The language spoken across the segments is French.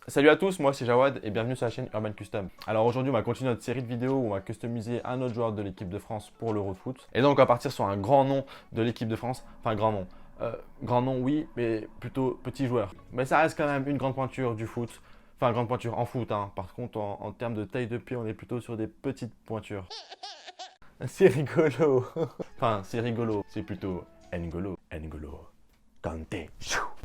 Salut à tous, moi c'est Jawad et bienvenue sur la chaîne Urban Custom. Alors aujourd'hui on va continuer notre série de vidéos où on va customiser un autre joueur de l'équipe de France pour l'Euro de foot. Et donc on va partir sur un grand nom de l'équipe de France, enfin grand nom. Grand nom oui, mais plutôt petit joueur. Mais ça reste quand même une grande pointure du foot. Enfin grande pointure en foot, hein. Par contre en termes de taille de pied on est plutôt sur des petites pointures. C'est rigolo. Enfin c'est rigolo, c'est plutôt N'Golo. N'Golo. Kanté.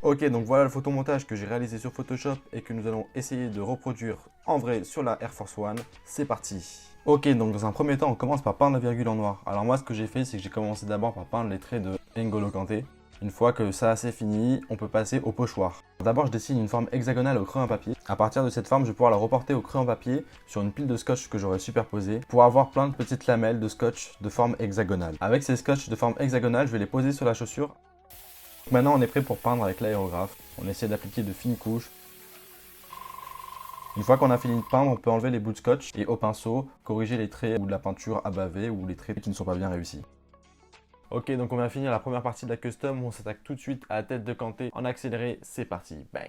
Ok, donc voilà le photomontage que j'ai réalisé sur Photoshop et que nous allons essayer de reproduire en vrai sur la Air Force One. C'est parti. Ok, donc dans un premier temps, on commence par peindre la virgule en noir. Alors moi, ce que j'ai fait, c'est que j'ai commencé d'abord par peindre les traits de N'Golo Kanté. Une fois que ça c'est fini, on peut passer au pochoir. D'abord, je dessine une forme hexagonale au creux en papier. À partir de cette forme, je vais pouvoir la reporter au creux en papier sur une pile de scotch que j'aurai superposée pour avoir plein de petites lamelles de scotch de forme hexagonale. Avec ces scotch de forme hexagonale, je vais les poser sur la chaussure. Maintenant on est prêt pour peindre avec l'aérographe. On essaie d'appliquer de fines couches. Une fois qu'on a fini de peindre, on peut enlever les bouts de scotch et au pinceau, corriger les traits ou de la peinture abavée ou les traits qui ne sont pas bien réussis. Ok, donc on vient finir la première partie de la custom où on s'attaque tout de suite à la tête de Kanté. En accéléré, c'est parti, bang.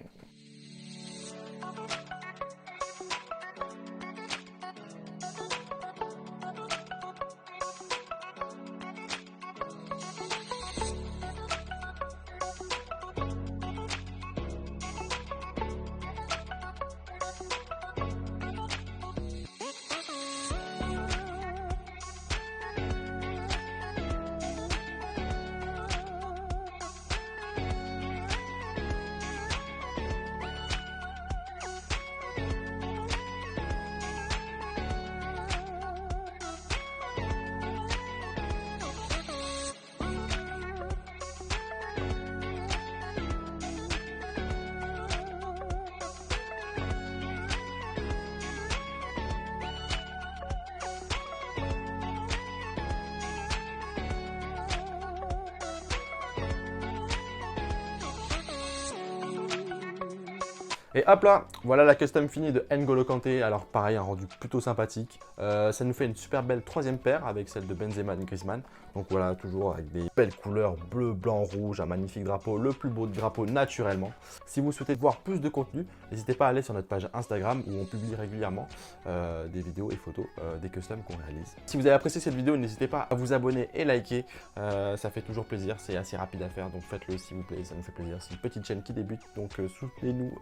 Et hop là, voilà la custom finie de N'Golo Kanté. Alors pareil, un rendu plutôt sympathique. Ça nous fait une super belle troisième paire avec celle de Benzema et Griezmann. Donc voilà, toujours avec des belles couleurs bleu, blanc, rouge, un magnifique drapeau, le plus beau drapeau naturellement. Si vous souhaitez voir plus de contenu, n'hésitez pas à aller sur notre page Instagram où on publie régulièrement des vidéos et photos des customs qu'on réalise. Si vous avez apprécié cette vidéo, n'hésitez pas à vous abonner et liker. Ça fait toujours plaisir, c'est assez rapide à faire, donc faites-le s'il vous plaît, ça nous fait plaisir. C'est une petite chaîne qui débute, donc soutenez-nous.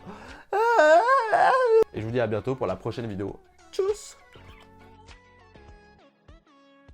Et je vous dis à bientôt pour la prochaine vidéo. Tchuss!